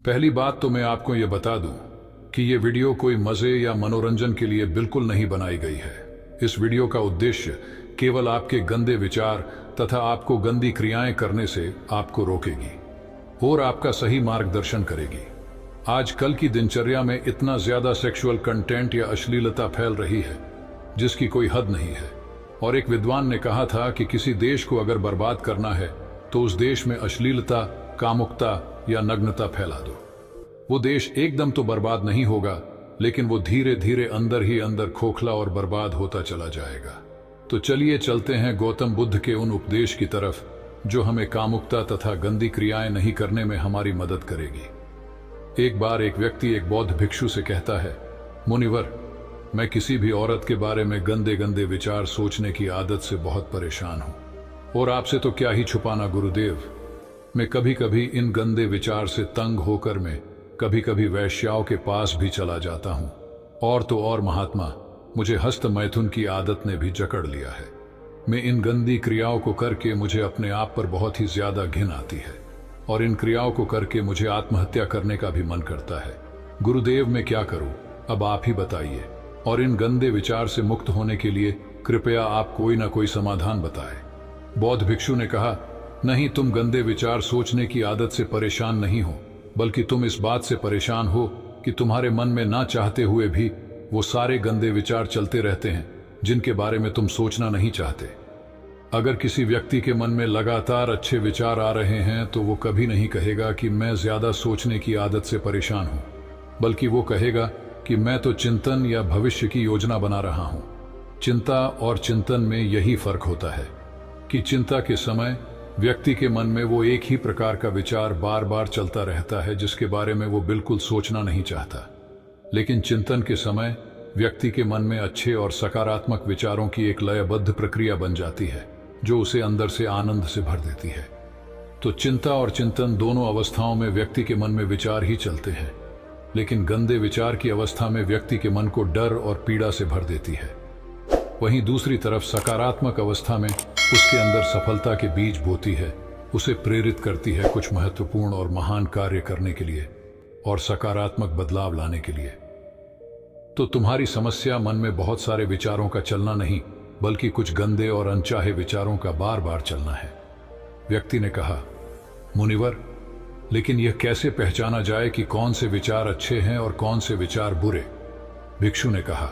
पहली बात तो मैं आपको ये बता दूं कि ये वीडियो कोई मजे या मनोरंजन के लिए बिल्कुल नहीं बनाई गई है। इस वीडियो का उद्देश्य केवल आपके गंदे विचार तथा आपको गंदी क्रियाएं करने से आपको रोकेगी और आपका सही मार्गदर्शन करेगी। आजकल की दिनचर्या में इतना ज्यादा सेक्सुअल कंटेंट या अश्लीलता फैल रही है जिसकी कोई हद नहीं है। और एक विद्वान ने कहा था कि किसी देश को अगर बर्बाद करना है तो उस देश में अश्लीलता, कामुकता या नग्नता फैला दो। वो देश एकदम तो बर्बाद नहीं होगा, लेकिन वो धीरे धीरे अंदर ही अंदर खोखला और बर्बाद होता चला जाएगा। तो चलिए चलते हैं गौतम बुद्ध के उन उपदेश की तरफ जो हमें कामुकता तथा गंदी क्रियाएं नहीं करने में हमारी मदद करेगी। एक बार एक व्यक्ति एक बौद्ध भिक्षु से कहता है, मुनिवर, मैं किसी भी औरत के बारे में गंदे गंदे विचार सोचने की आदत से बहुत परेशान हूं, और आपसे तो क्या ही छुपाना गुरुदेव, मैं कभी कभी इन गंदे विचार से तंग होकर मैं कभी कभी वैश्याओं के पास भी चला जाता हूं। और तो और महात्मा, मुझे हस्त मैथुन की आदत ने भी जकड़ लिया है। मैं इन गंदी क्रियाओं को करके मुझे अपने आप पर बहुत ही ज्यादा घिन आती है, और इन क्रियाओं को करके मुझे आत्महत्या करने का भी मन करता है। गुरुदेव, मैं क्या करूं, अब आप ही बताइए। और इन गंदे विचार से मुक्त होने के लिए कृपया आप कोई ना कोई समाधान बताएं। बौद्ध भिक्षु ने कहा, नहीं, तुम गंदे विचार सोचने की आदत से परेशान नहीं हो, बल्कि तुम इस बात से परेशान हो कि तुम्हारे मन में ना चाहते हुए भी वो सारे गंदे विचार चलते रहते हैं जिनके बारे में तुम सोचना नहीं चाहते। अगर किसी व्यक्ति के मन में लगातार अच्छे विचार आ रहे हैं तो वो कभी नहीं कहेगा कि मैं ज्यादा सोचने की आदत से परेशान हूं, बल्कि वो कहेगा कि मैं तो चिंतन या भविष्य की योजना बना रहा हूं। चिंता और चिंतन में यही फर्क होता है कि चिंता के समय व्यक्ति के मन में वो एक ही प्रकार का विचार बार बार चलता रहता है जिसके बारे में वो बिल्कुल सोचना नहीं चाहता। लेकिन चिंतन के समय व्यक्ति के मन में अच्छे और सकारात्मक विचारों की एक लयबद्ध प्रक्रिया बन जाती है जो उसे अंदर से आनंद से भर देती है। तो चिंता और चिंतन दोनों अवस्थाओं में व्यक्ति के मन में विचार ही चलते हैं, लेकिन गंदे विचार की अवस्था में व्यक्ति के मन को डर और पीड़ा से भर देती है। वहीं दूसरी तरफ सकारात्मक अवस्था में उसके अंदर सफलता के बीज बोती है, उसे प्रेरित करती है कुछ महत्वपूर्ण और महान कार्य करने के लिए और सकारात्मक बदलाव लाने के लिए। तो तुम्हारी समस्या मन में बहुत सारे विचारों का चलना नहीं, बल्कि कुछ गंदे और अनचाहे विचारों का बार बार चलना है। व्यक्ति ने कहा, मुनिवर, लेकिन यह कैसे पहचाना जाए कि कौन से विचार अच्छे हैं और कौन से विचार बुरे? भिक्षु ने कहा,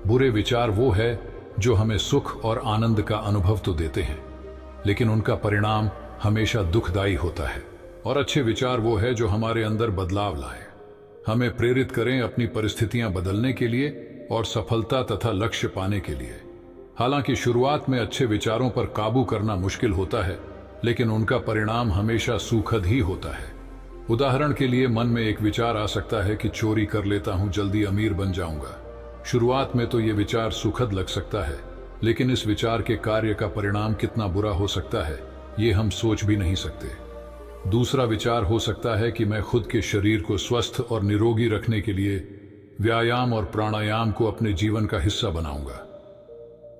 बुरे विचार वो है जो हमें सुख और आनंद का अनुभव तो देते हैं, लेकिन उनका परिणाम हमेशा दुखदायी होता है। और अच्छे विचार वो है जो हमारे अंदर बदलाव लाए, हमें प्रेरित करें अपनी परिस्थितियां बदलने के लिए और सफलता तथा लक्ष्य पाने के लिए। हालांकि शुरुआत में अच्छे विचारों पर काबू करना मुश्किल होता है, लेकिन उनका परिणाम हमेशा सुखद ही होता है। उदाहरण के लिए मन में एक विचार आ सकता है कि चोरी कर लेता हूं, जल्दी अमीर बन जाऊंगा। शुरुआत में तो ये विचार सुखद लग सकता है, लेकिन इस विचार के कार्य का परिणाम कितना बुरा हो सकता है ये हम सोच भी नहीं सकते। दूसरा विचार हो सकता है कि मैं खुद के शरीर को स्वस्थ और निरोगी रखने के लिए व्यायाम और प्राणायाम को अपने जीवन का हिस्सा बनाऊंगा।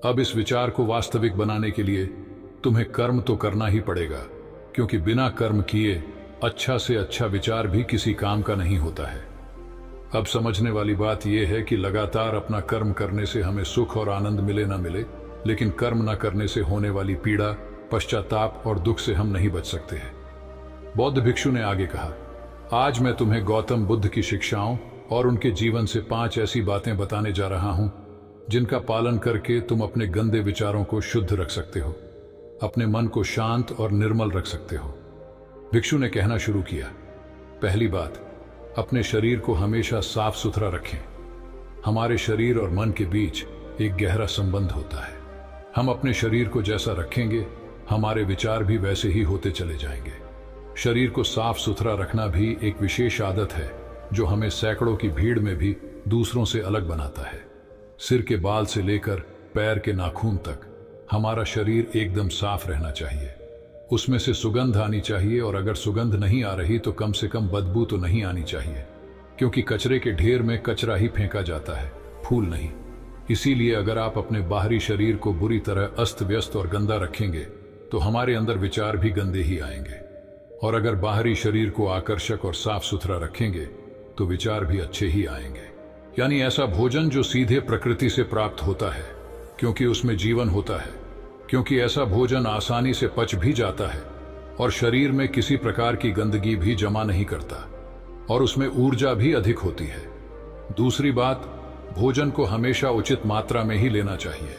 अब इस विचार को वास्तविक बनाने के लिए तुम्हें कर्म तो करना ही पड़ेगा, क्योंकि बिना कर्म किए अच्छा से अच्छा विचार भी किसी काम का नहीं होता है। अब समझने वाली बात यह है कि लगातार अपना कर्म करने से हमें सुख और आनंद मिले ना मिले, लेकिन कर्म न करने से होने वाली पीड़ा, पश्चाताप और दुख से हम नहीं बच सकते हैं। बौद्ध भिक्षु ने आगे कहा, आज मैं तुम्हें गौतम बुद्ध की शिक्षाओं और उनके जीवन से 5 ऐसी बातें बताने जा रहा हूं जिनका पालन करके तुम अपने गंदे विचारों को शुद्ध रख सकते हो, अपने मन को शांत और निर्मल रख सकते हो। भिक्षु ने कहना शुरू किया, पहली बात, अपने शरीर को हमेशा साफ सुथरा रखें। हमारे शरीर और मन के बीच एक गहरा संबंध होता है। हम अपने शरीर को जैसा रखेंगे, हमारे विचार भी वैसे ही होते चले जाएंगे। शरीर को साफ सुथरा रखना भी एक विशेष आदत है जो हमें सैकड़ों की भीड़ में भी दूसरों से अलग बनाता है। सिर के बाल से लेकर पैर के नाखून तक हमारा शरीर एकदम साफ रहना चाहिए। उसमें से सुगंध आनी चाहिए, और अगर सुगंध नहीं आ रही तो कम से कम बदबू तो नहीं आनी चाहिए, क्योंकि कचरे के ढेर में कचरा ही फेंका जाता है, फूल नहीं। इसीलिए अगर आप अपने बाहरी शरीर को बुरी तरह अस्त व्यस्त और गंदा रखेंगे तो हमारे अंदर विचार भी गंदे ही आएंगे। और अगर बाहरी शरीर को आकर्षक और साफ सुथरा रखेंगे तो विचार भी अच्छे ही आएंगे। यानी ऐसा भोजन जो सीधे प्रकृति से प्राप्त होता है, क्योंकि उसमें जीवन होता है, क्योंकि ऐसा भोजन आसानी से पच भी जाता है और शरीर में किसी प्रकार की गंदगी भी जमा नहीं करता और उसमें ऊर्जा भी अधिक होती है। दूसरी बात, भोजन को हमेशा उचित मात्रा में ही लेना चाहिए।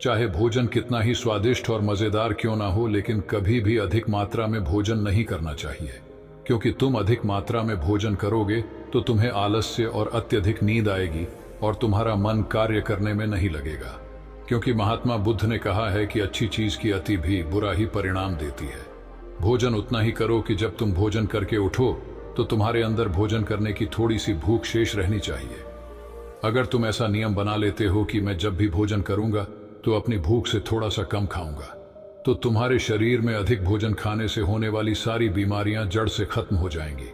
चाहे भोजन कितना ही स्वादिष्ट और मजेदार क्यों ना हो, लेकिन कभी भी अधिक मात्रा में भोजन नहीं करना चाहिए, क्योंकि तुम अधिक मात्रा में भोजन करोगे तो तुम्हें आलस्य और अत्यधिक नींद आएगी और तुम्हारा मन कार्य करने में नहीं लगेगा। क्योंकि महात्मा बुद्ध ने कहा है कि अच्छी चीज की अति भी बुरा ही परिणाम देती है। भोजन उतना ही करो कि जब तुम भोजन करके उठो तो तुम्हारे अंदर भोजन करने की थोड़ी सी भूख शेष रहनी चाहिए। अगर तुम ऐसा नियम बना लेते हो कि मैं जब भी भोजन करूंगा तो अपनी भूख से थोड़ा सा कम खाऊंगा, तो तुम्हारे शरीर में अधिक भोजन खाने से होने वाली सारी बीमारियां जड़ से खत्म हो जाएंगी।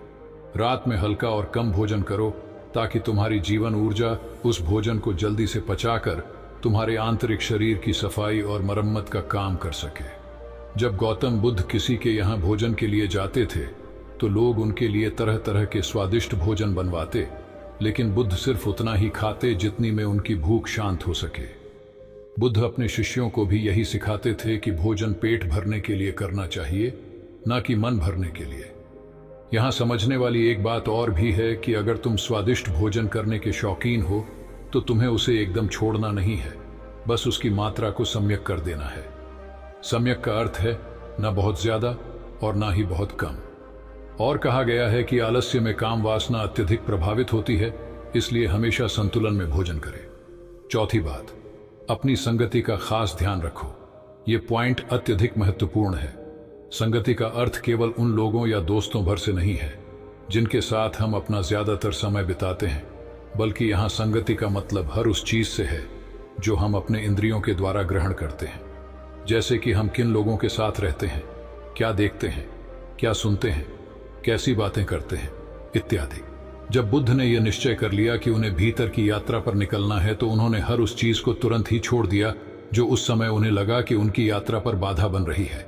रात में हल्का और कम भोजन करो ताकि तुम्हारी जीवन ऊर्जा उस भोजन को जल्दी से पचाकर तुम्हारे आंतरिक शरीर की सफाई और मरम्मत का काम कर सके। जब गौतम बुद्ध किसी के यहाँ भोजन के लिए जाते थे तो लोग उनके लिए तरह तरह के स्वादिष्ट भोजन बनवाते, लेकिन बुद्ध सिर्फ उतना ही खाते जितनी में उनकी भूख शांत हो सके। बुद्ध अपने शिष्यों को भी यही सिखाते थे कि भोजन पेट भरने के लिए करना चाहिए, ना कि मन भरने के लिए। यहाँ समझने वाली एक बात और भी है कि अगर तुम स्वादिष्ट भोजन करने के शौकीन हो तो तुम्हें उसे एकदम छोड़ना नहीं है, बस उसकी मात्रा को सम्यक कर देना है। सम्यक का अर्थ है ना बहुत ज्यादा और ना ही बहुत कम। और कहा गया है कि आलस्य में काम वासना अत्यधिक प्रभावित होती है, इसलिए हमेशा संतुलन में भोजन करें। चौथी बात, अपनी संगति का खास ध्यान रखो। ये पॉइंट अत्यधिक महत्वपूर्ण है। संगति का अर्थ केवल उन लोगों या दोस्तों भर से नहीं है जिनके साथ हम अपना ज्यादातर समय बिताते हैं, बल्कि यहाँ संगति का मतलब हर उस चीज से है जो हम अपने इंद्रियों के द्वारा ग्रहण करते हैं। जैसे कि हम किन लोगों के साथ रहते हैं, क्या देखते हैं, क्या सुनते हैं, कैसी बातें करते हैं इत्यादि। जब बुद्ध ने यह निश्चय कर लिया कि उन्हें भीतर की यात्रा पर निकलना है तो उन्होंने हर उस चीज को तुरंत ही छोड़ दिया जो उस समय उन्हें लगा कि उनकी यात्रा पर बाधा बन रही है।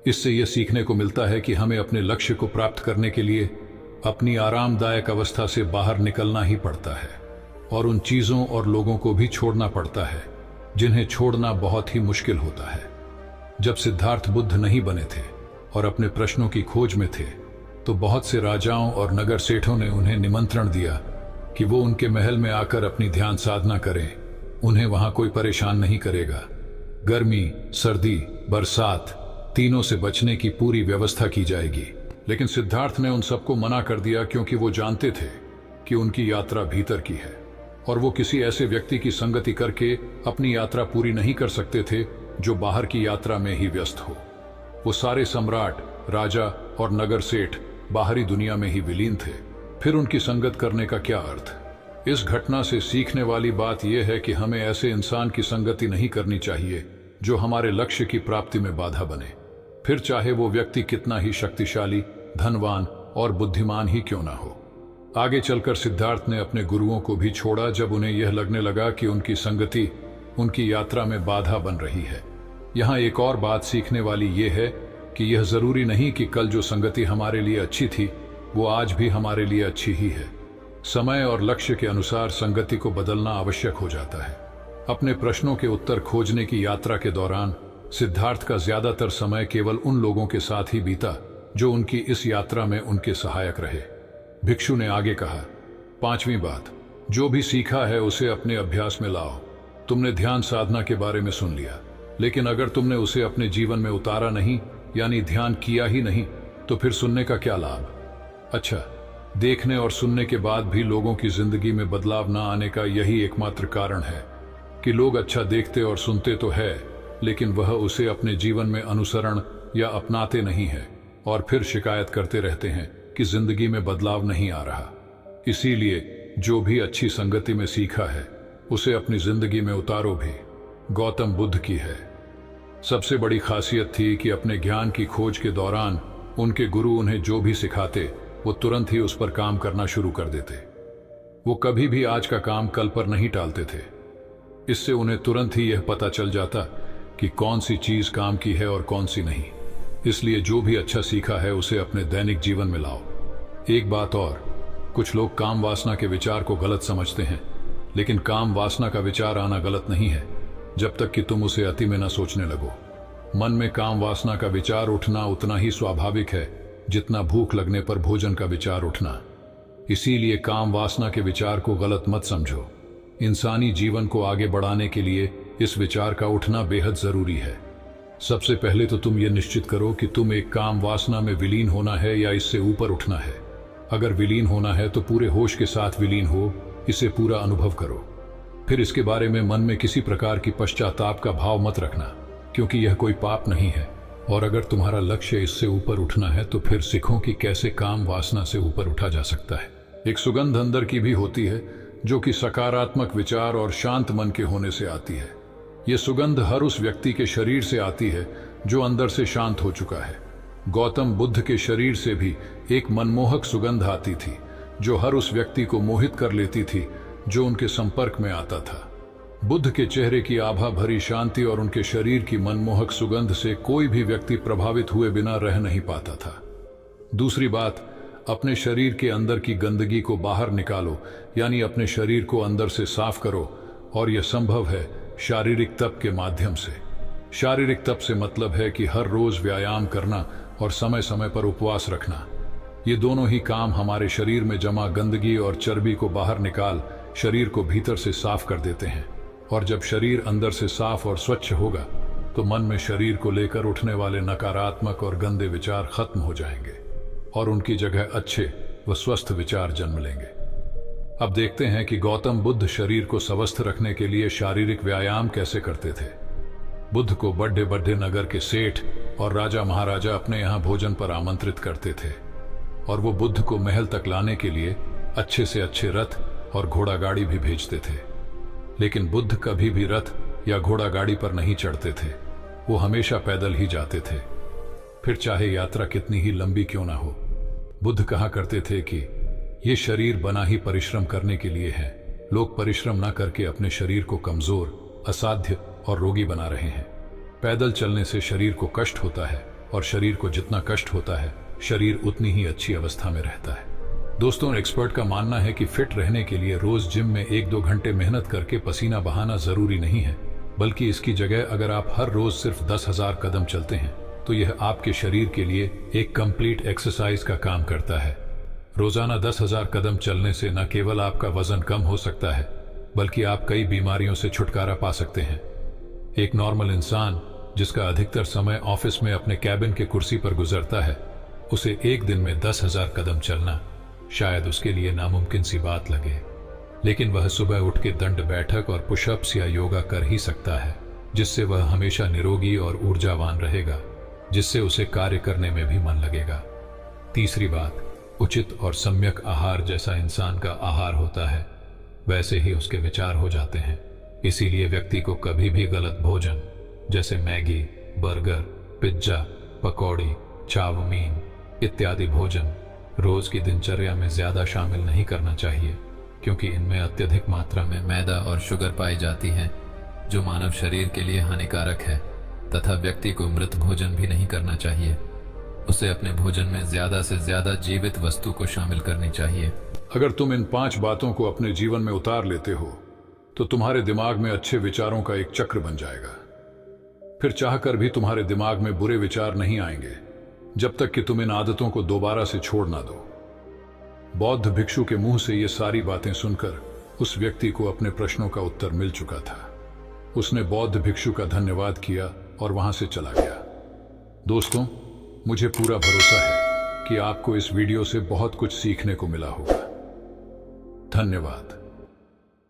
इससे यह सीखने को मिलता है कि हमें अपने लक्ष्य को प्राप्त करने के लिए अपनी आरामदायक अवस्था से बाहर निकलना ही पड़ता है और उन चीजों और लोगों को भी छोड़ना पड़ता है जिन्हें छोड़ना बहुत ही मुश्किल होता है। जब सिद्धार्थ बुद्ध नहीं बने थे और अपने प्रश्नों की खोज में थे तो बहुत से राजाओं और नगर सेठों ने उन्हें निमंत्रण दिया कि वो उनके महल में आकर अपनी ध्यान साधना करें। उन्हें वहां कोई परेशान नहीं करेगा। गर्मी, सर्दी, बरसात तीनों से बचने की पूरी व्यवस्था की जाएगी। लेकिन सिद्धार्थ ने उन सबको मना कर दिया क्योंकि वो जानते थे कि उनकी यात्रा भीतर की है और वो किसी ऐसे व्यक्ति की संगति करके अपनी यात्रा पूरी नहीं कर सकते थे जो बाहर की यात्रा में ही व्यस्त हो। वो सारे सम्राट, राजा और नगर सेठ बाहरी दुनिया में ही विलीन थे। फिर उनकी संगत करने का क्या अर्थ? इस घटना से सीखने वाली बात यह है कि हमें ऐसे इंसान की संगति नहीं करनी चाहिए जो हमारे लक्ष्य की प्राप्ति में बाधा बने, फिर चाहे वो व्यक्ति कितना ही शक्तिशाली, धनवान और बुद्धिमान ही क्यों ना हो। आगे चलकर सिद्धार्थ ने अपने गुरुओं को भी छोड़ा जब उन्हें यह लगने लगा कि उनकी संगति उनकी यात्रा में बाधा बन रही है। यहाँ एक और बात सीखने वाली यह है कि यह जरूरी नहीं कि कल जो संगति हमारे लिए अच्छी थी वो आज भी हमारे लिए अच्छी ही है। समय और लक्ष्य के अनुसार संगति को बदलना आवश्यक हो जाता है। अपने प्रश्नों के उत्तर खोजने की यात्रा के दौरान सिद्धार्थ का ज्यादातर समय केवल उन लोगों के साथ ही बीता जो उनकी इस यात्रा में उनके सहायक रहे। भिक्षु ने आगे कहा, पांचवी बात, जो भी सीखा है उसे अपने अभ्यास में लाओ। तुमने ध्यान साधना के बारे में सुन लिया, लेकिन अगर तुमने उसे अपने जीवन में उतारा नहीं, यानी ध्यान किया ही नहीं, तो फिर सुनने का क्या लाभ? अच्छा, देखने और सुनने के बाद भी लोगों की जिंदगी में बदलाव न आने का यही एकमात्र कारण है कि लोग अच्छा देखते और सुनते तो है, लेकिन वह उसे अपने जीवन में अनुसरण या अपनाते नहीं है और फिर शिकायत करते रहते हैं कि जिंदगी में बदलाव नहीं आ रहा। इसीलिए जो भी अच्छी संगति में सीखा है उसे अपनी जिंदगी में उतारो भी। गौतम बुद्ध की है सबसे बड़ी खासियत थी कि अपने ज्ञान की खोज के दौरान उनके गुरु उन्हें जो भी सिखाते वो तुरंत ही उस पर काम करना शुरू कर देते। वो कभी भी आज का काम कल पर नहीं टालते थे। इससे उन्हें तुरंत ही यह पता चल जाता कि कौन सी चीज काम की है और कौन सी नहीं। इसलिए जो भी अच्छा सीखा है उसे अपने दैनिक जीवन में लाओ। एक बात और, कुछ लोग काम वासना के विचार को गलत समझते हैं, लेकिन काम वासना का विचार आना गलत नहीं है जब तक कि तुम उसे अति में न सोचने लगो। मन में काम वासना का विचार उठना उतना ही स्वाभाविक है जितना भूख लगने पर भोजन का विचार उठना। इसीलिए काम वासना के विचार को गलत मत समझो। इंसानी जीवन को आगे बढ़ाने के लिए इस विचार का उठना बेहद जरूरी है। सबसे पहले तो तुम ये निश्चित करो कि तुम एक काम वासना में विलीन होना है या इससे ऊपर उठना है। अगर विलीन होना है तो पूरे होश के साथ विलीन हो, इसे पूरा अनुभव करो। फिर इसके बारे में मन में किसी प्रकार की पश्चाताप का भाव मत रखना, क्योंकि यह कोई पाप नहीं है। और अगर तुम्हारा लक्ष्य इससे ऊपर उठना है तो फिर सीखो कि कैसे काम वासना से ऊपर उठा जा सकता है। एक सुगंध अंदर की भी होती है जो कि सकारात्मक विचार और शांत मन के होने से आती है। यह सुगंध हर उस व्यक्ति के शरीर से आती है जो अंदर से शांत हो चुका है। गौतम बुद्ध के शरीर से भी एक मनमोहक सुगंध आती थी जो हर उस व्यक्ति को मोहित कर लेती थी जो उनके संपर्क में आता था। बुद्ध के चेहरे की आभा भरी शांति और उनके शरीर की मनमोहक सुगंध से कोई भी व्यक्ति प्रभावित हुए बिना रह नहीं पाता था। दूसरी बात, अपने शरीर के अंदर की गंदगी को बाहर निकालो, यानी अपने शरीर को अंदर से साफ करो। और यह संभव है शारीरिक तप के माध्यम से। शारीरिक तप से मतलब है कि हर रोज व्यायाम करना और समय समय पर उपवास रखना। ये दोनों ही काम हमारे शरीर में जमा गंदगी और चर्बी को बाहर निकाल शरीर को भीतर से साफ कर देते हैं। और जब शरीर अंदर से साफ और स्वच्छ होगा तो मन में शरीर को लेकर उठने वाले नकारात्मक और गंदे विचार खत्म हो जाएंगे और उनकी जगह अच्छे व स्वस्थ विचार जन्म लेंगे। अब देखते हैं कि गौतम बुद्ध शरीर को स्वस्थ रखने के लिए शारीरिक व्यायाम कैसे करते थे। बुद्ध को बड़े बड़े नगर के सेठ और राजा महाराजा अपने यहाँ भोजन पर आमंत्रित करते थे और वो बुद्ध को महल तक लाने के लिए अच्छे से अच्छे रथ और घोड़ा गाड़ी भी भेजते थे। लेकिन बुद्ध कभी भी रथ या घोड़ा गाड़ी पर नहीं चढ़ते थे, वो हमेशा पैदल ही जाते थे, फिर चाहे यात्रा कितनी ही लंबी क्यों ना हो। बुद्ध कहा करते थे कि ये शरीर बना ही परिश्रम करने के लिए है। लोग परिश्रम ना करके अपने शरीर को कमजोर, असाध्य और रोगी बना रहे हैं। पैदल चलने से शरीर को कष्ट होता है और शरीर को जितना कष्ट होता है शरीर उतनी ही अच्छी अवस्था में रहता है। दोस्तों, एक्सपर्ट का मानना है कि फिट रहने के लिए रोज जिम में 1-2 घंटे मेहनत करके पसीना बहाना जरूरी नहीं है, बल्कि इसकी जगह अगर आप हर रोज सिर्फ 10,000 कदम चलते हैं तो यह आपके शरीर के लिए एक कंप्लीट एक्सरसाइज का काम करता है। रोजाना 10,000 कदम चलने से न केवल आपका वजन कम हो सकता है बल्कि आप कई बीमारियों से छुटकारा पा सकते हैं। एक नॉर्मल इंसान जिसका अधिकतर समय ऑफिस में अपने कैबिन के कुर्सी पर गुजरता है, उसे एक दिन में 10,000 कदम चलना शायद उसके लिए नामुमकिन सी बात लगे, लेकिन वह सुबह उठ के दंड बैठक और पुशअप्स या योगा कर ही सकता है, जिससे वह हमेशा निरोगी और ऊर्जावान रहेगा, जिससे उसे कार्य करने में भी मन लगेगा। तीसरी बात, उचित और सम्यक आहार जैसा इंसान का आहार होता है वैसे ही उसके विचार हो जाते हैं। इसीलिए व्यक्ति को कभी भी गलत भोजन जैसे मैगी, बर्गर, पिज्जा, पकौड़ी, चाउमीन इत्यादि भोजन रोज की दिनचर्या में ज्यादा शामिल नहीं करना चाहिए, क्योंकि इनमें अत्यधिक मात्रा में मैदा और शुगर पाई जाती है जो मानव शरीर के लिए हानिकारक है। तथा व्यक्ति को मृत भोजन भी नहीं करना चाहिए। उसे अपने भोजन में ज्यादा से ज्यादा जीवित वस्तु को शामिल करनी चाहिए। अगर तुम इन 5 बातों को अपने जीवन में उतार लेते हो तो तुम्हारे दिमाग में अच्छे विचारों का एक चक्र बन जाएगा। फिर चाहकर भी तुम्हारे दिमाग में बुरे विचार नहीं आएंगे जब तक कि तुम इन आदतों को दोबारा से छोड़ ना दो। बौद्ध भिक्षु के मुंह से ये सारी बातें सुनकर उस व्यक्ति को अपने प्रश्नों का उत्तर मिल चुका था। उसने बौद्ध भिक्षु का धन्यवाद किया और वहां से चला गया। दोस्तों, मुझे पूरा भरोसा है कि आपको इस वीडियो से बहुत कुछ सीखने को मिला होगा। धन्यवाद।